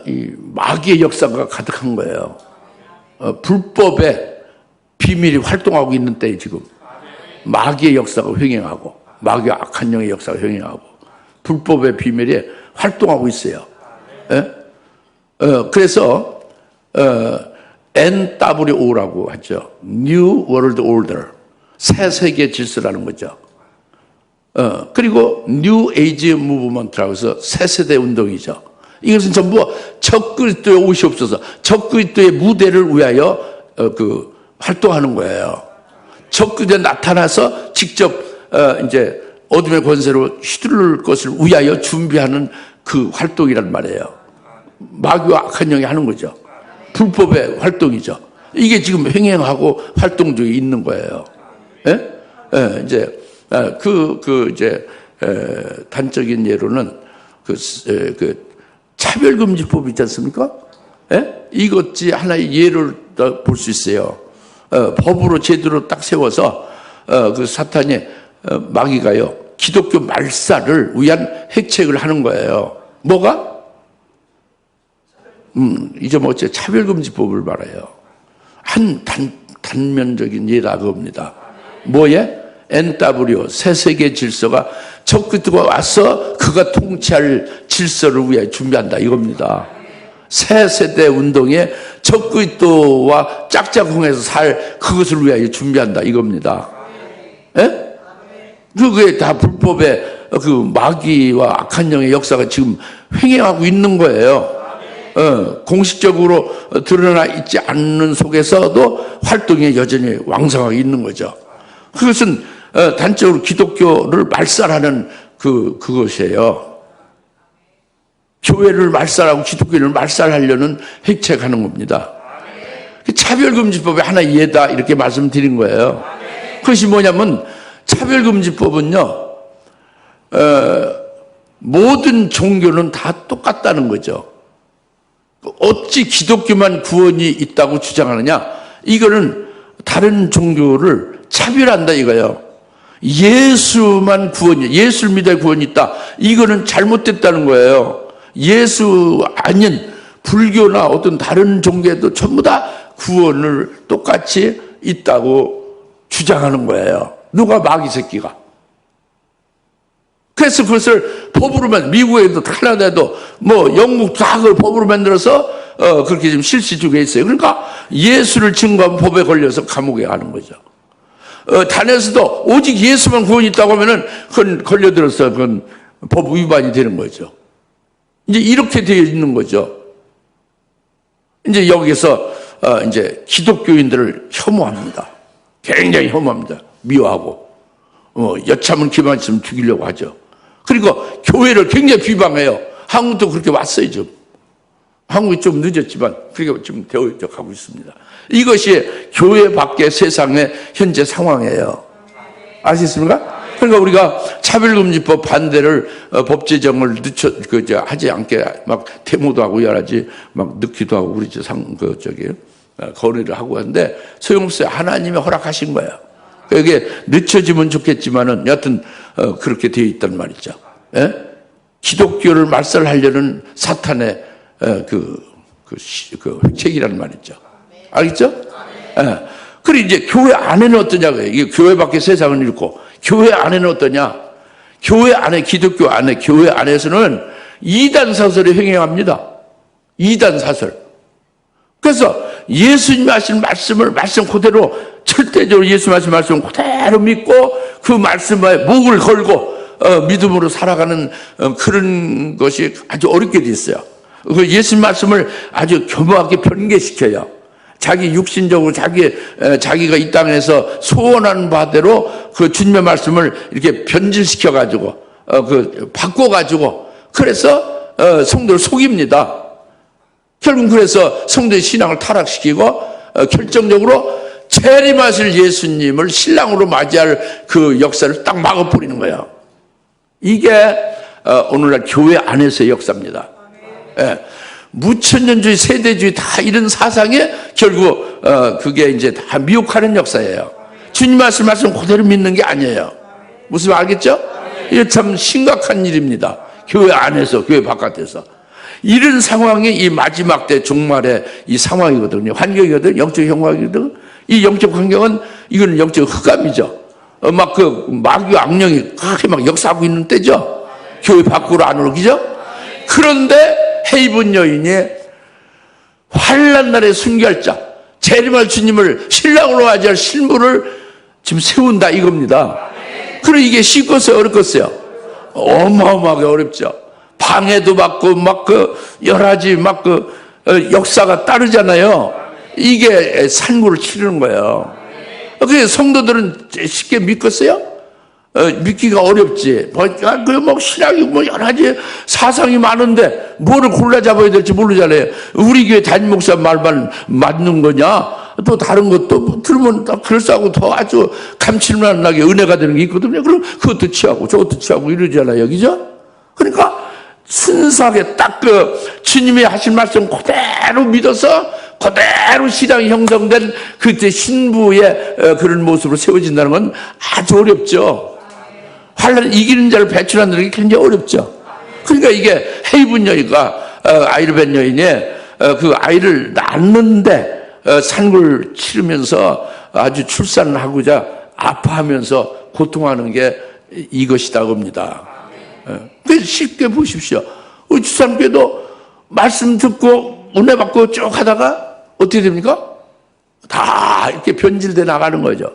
이 마귀의 역사가 가득한 거예요. 불법의 비밀이 활동하고 있는 때에 지금 마귀의 역사가 횡행하고 마귀와 악한 영의 역사가 횡행하고 불법의 비밀이 활동하고 있어요. 예? 그래서 NWO라고 하죠. New World Order, 새 세계 질서라는 거죠. 그리고 New Age Movement라고 해서 새 세대 운동이죠. 이것은 전부 적그리스도의 옷이 없어서 적그리스도의 무대를 위하여 활동하는 거예요. 적그리스도에 나타나서 직접 이제 어둠의 권세로 휘두를 것을 위하여 준비하는 그 활동이란 말이에요. 마귀와 악한 영이 하는 거죠. 불법의 활동이죠. 이게 지금 횡행하고 활동 중에 있는 거예요. 예? 예, 이제 이제 단적인 예로는 차별금지법 있지 않습니까? 예? 이것이 하나의 예를 볼 수 있어요. 법으로 제대로 딱 세워서 그 사탄이 마귀가요 기독교 말살을 위한 핵책을 하는 거예요. 뭐가? 잊어먹었죠. 차별금지법을 말해요. 단면적인 예라 그겁니다. 뭐에? NW, 새 세계 질서가 적그리스도가 와서 그가 통치할 질서를 위해 준비한다 이겁니다. 새 세대 운동에 적그리스도와 짝짝꿍해서 살 그것을 위하여 준비한다 이겁니다. 예? 그게 다 불법의 그 마귀와 악한 영의 역사가 지금 횡행하고 있는 거예요. 공식적으로 드러나 있지 않는 속에서도 활동이 여전히 왕성하게 있는 거죠. 그것은 단적으로 기독교를 말살하는 그것이에요. 교회를 말살하고 기독교를 말살하려는 핵책하는 겁니다. 차별금지법의 하나의 예다 이렇게 말씀드린 거예요. 그것이 뭐냐면 차별금지법은요 모든 종교는 다 똑같다는 거죠. 어찌 기독교만 구원이 있다고 주장하느냐? 이거는 다른 종교를 차별한다 이거예요. 예수만 구원이, 예수를 믿어야 구원이 있다. 이거는 잘못됐다는 거예요. 예수 아닌 불교나 어떤 다른 종교에도 전부 다 구원을 똑같이 있다고 주장하는 거예요. 누가 마귀 새끼가. 그래서 그것을 법으로 미국에도 캐나다에도 영국 다 그걸 법으로 만들어서 그렇게 지금 실시 중에 있어요. 그러니까 예수를 증거하면 법에 걸려서 감옥에 가는 거죠. 단에서도 오직 예수만 구원이 있다고 하면은 그건 걸려들어서 그건 법 위반이 되는 거죠. 이제 이렇게 되어 있는 거죠. 이제 여기서 이제 기독교인들을 혐오합니다. 굉장히 혐오합니다. 미워하고 여참은 기만처럼 죽이려고 하죠. 그리고 교회를 굉장히 비방해요. 한국도 그렇게 왔어요, 지금. 한국이 좀 늦었지만 그렇게 지금 되어 가고 있습니다. 이것이 교회 밖의 세상의 현재 상황이에요. 아시겠습니까? 그러니까 우리가 차별금지법 반대를 법 제정을 하지 않게 막 데모도 하고 여러가지 막 넣기도 하고 우리 거래를 하고 하는데 소용없어요. 하나님이 허락하신 거예요. 이게 늦춰지면 좋겠지만은 여하튼 그렇게 되어 있단 말이죠. 예? 기독교를 말살하려는 사탄의 획책이라는 말이죠. 알겠죠? 예. 그리고 이제 교회 안에는 어떠냐고요. 이게 교회 밖에 세상은 있고 교회 안에는 어떠냐? 교회 안에 기독교 안에 교회 안에서는 이단 사설에 횡행합니다. 이단 사설. 그래서 예수님이 하신 말씀 그대로 절대적으로 예수님 하신 말씀 그대로 믿고 그 말씀에 목을 걸고 믿음으로 살아가는 그런 것이 아주 어렵게 돼 있어요. 그 예수님 말씀을 아주 교묘하게 변개시켜요. 자기 육신적으로 자기가 이 땅에서 소원하는 바대로 그 주님의 말씀을 이렇게 변질시켜가지고 바꿔가지고 그래서 성도를 속입니다. 결국 그래서 성도의 신앙을 타락시키고 결정적으로 재림하실 예수님을 신랑으로 맞이할 그 역사를 딱 막아버리는 거예요. 이게 오늘날 교회 안에서의 역사입니다. 예. 무천년주의, 세대주의 다 이런 사상에 결국 그게 이제 다 미혹하는 역사예요. 주님 말씀 그대로 믿는 게 아니에요. 무슨 말 알겠죠? 이게 참 심각한 일입니다. 교회 안에서, 교회 바깥에서. 이런 상황이 이 마지막 때 종말의 이 상황이거든요. 환경이거든요. 영적 형황이거든요. 이 영적 환경은 이건 영적 흑암이죠. 마귀 악령이 그렇게 막 역사하고 있는 때죠. 교회 밖으로 안 오기죠. 그런데 헤이븐 여인이 환난 날의 순결자, 재림할 주님을 신랑으로 맞이할 신부를 지금 세운다 이겁니다. 그럼 이게 쉽겠어요, 어렵겠어요? 어마어마하게 어렵죠. 방해도 받고 여러 가지 역사가 따르잖아요. 이게 산구를 치르는 거예요. 그래서 성도들은 쉽게 믿겠어요? 믿기가 어렵지. 신학이 여러 가지 사상이 많은데 뭐를 골라 잡아야 될지 모르잖아요. 우리 교회 담임 목사 말만 맞는 거냐? 또 다른 것도 들으면 딱 그럴싸하고 더 아주 감칠맛나게 은혜가 되는 게 있거든요. 그럼 그것도 취하고 저것도 취하고 이러잖아요. 그죠? 그러니까 순수하게 딱 주님이 하신 말씀 그대로 믿어서 그대로 신앙이 형성된 그때 신부의 그런 모습으로 세워진다는 건 아주 어렵죠. 환란을 이기는 자를 배출한다는 게 굉장히 어렵죠. 그러니까 이게 헤이븐 여인과 아이르벤 여인이 그 아이를 낳는데 산골 치르면서 아주 출산을 하고자 아파하면서 고통하는 게 이것이다 겁니다. 그래서 쉽게 보십시오. 주상교도 말씀 듣고 은혜 받고 쭉 하다가 어떻게 됩니까? 다 이렇게 변질돼 나가는 거죠.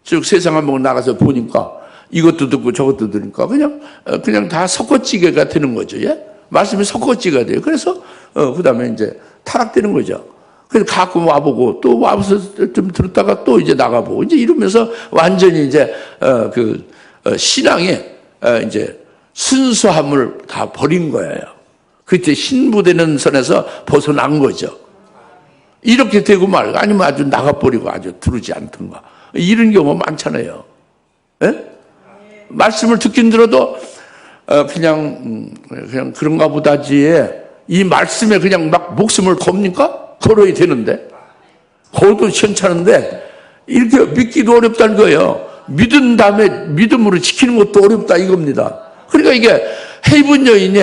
쭉 세상 한번 나가서 보니까 이것도 듣고 저것도 들으니까 그냥 다 섞어찌개가 되는 거죠. 예? 말씀이 섞어찌개가 돼요. 그래서 그 다음에 이제 타락되는 거죠. 그래서 가끔 와보고 또 와서 좀 들었다가 또 이제 나가보고 이제 이러면서 완전히 이제 신앙이 이제 순수함을 다 버린 거예요. 그때 신부되는 선에서 벗어난 거죠. 이렇게 되고 말고 아니면 아주 나가버리고 아주 들으지 않던가 이런 경우 많잖아요. 예? 말씀을 듣긴 들어도 그냥 그런가 보다지에 이 말씀에 그냥 막 목숨을 걸어야 되는데 걸어도 시원찮은데 이렇게 믿기도 어렵다는 거예요. 믿은 다음에 믿음으로 지키는 것도 어렵다 이겁니다. 그러니까 이게 헤이븐 여인이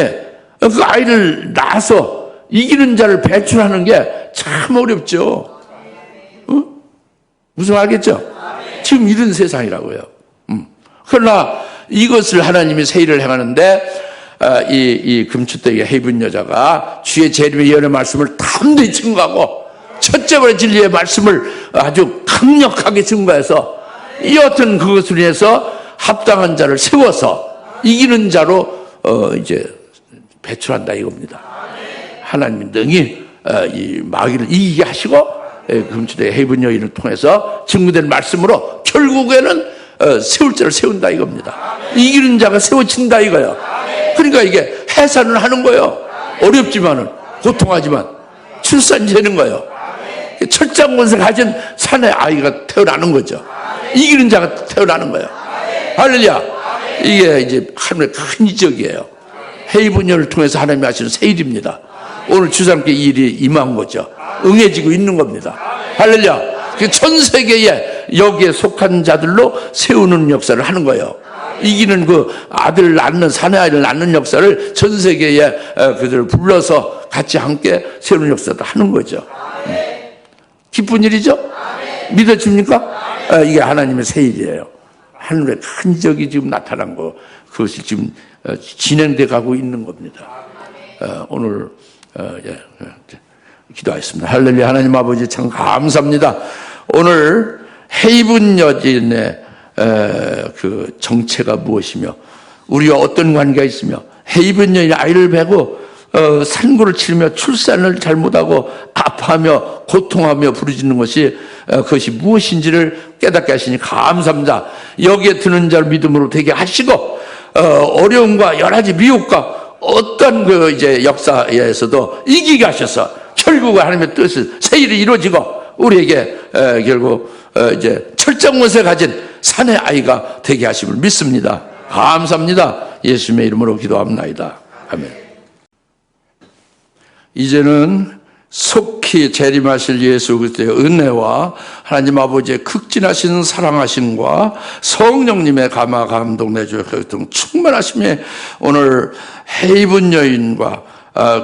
그 아이를 낳아서 이기는 자를 배출하는 게 참 어렵죠. 무슨 말 알겠죠? 지금 이런 세상이라고요. 그러나 이것을 하나님이 세일을 행하는데 이 금추대기의 헤이븐 여자가 주의 재림의 예언의 말씀을 담대히 증거하고 첫째 번째 진리의 말씀을 아주 강력하게 증거해서 이 어떤 그것을 위해서 합당한 자를 세워서 이기는 자로 이제 배출한다 이겁니다. 하나님이 능히 이 마귀를 이기게 하시고 금추대의 헤이븐 여인을 통해서 증거된 말씀으로 결국에는 세울 자를 세운다 이겁니다. 이기는 자가 세워진다 이거예요. 그러니까 이게 해산을 하는 거예요. 어렵지만은 고통하지만 출산되는 거예요. 철장 권세 가진 산의 아이가 태어나는 거죠. 이기는 자가 태어나는 거예요. 할렐루야. 이게 이제 하나님의 큰 이적이에요. 헤이븐 여인을 통해서 하나님이 하시는 새 일입니다. 오늘 주사님께 이 일이 임한 거죠. 응해지고 있는 겁니다. 할렐루야. 전 세계에 여기에 속한 자들로 세우는 역사를 하는 거예요. 이기는 그 아들 낳는 사내 아이를 낳는 역사를 전 세계에 그들을 불러서 같이 함께 세우는 역사도 하는 거죠. 기쁜 일이죠? 믿어집니까? 이게 하나님의 새 일이에요. 하늘의 큰 적이 지금 나타난 거 그것이 지금 진행돼 가고 있는 겁니다. 오늘 기도하겠습니다. 할렐루야. 하나님 아버지 참 감사합니다. 오늘 헤이븐 여인의 그 정체가 무엇이며 우리와 어떤 관계가 있으며 헤이븐 여인이 아이를 베고 산구를 치르며 출산을 잘못하고 아파하며 고통하며 부르짖는 것이 그것이 무엇인지를 깨닫게 하시니 감사합니다. 여기에 드는 자를 믿음으로 되게 하시고 어려움과 여러 가지 미혹과 어떤 그 이제 역사에서도 이기게 하셔서 결국 하나님의 뜻을 세일이 이루어지고 우리에게 결국 이제 철장못에 가진 산의 아이가 되게 하심을 믿습니다. 감사합니다. 예수님의 이름으로 기도합나이다. 아멘. 이제는 속히 재림하실 예수 그리스도의 은혜와 하나님 아버지의 극진하신 사랑하심과 성령님의 감화 감동 내주의 등 충만하심에 오늘 헤이븐 여인과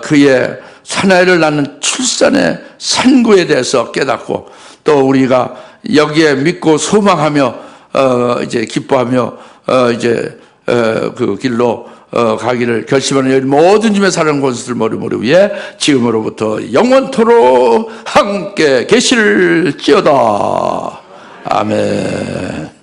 그의 사나이를 낳는 출산의 산구에 대해서 깨닫고 또 우리가 여기에 믿고 소망하며 이제 기뻐하며 이제 그 길로 가기를 결심하는 모든 주의 사랑 권수들 머리머리 위에 지금으로부터 영원토록 함께 계실지어다. 아멘.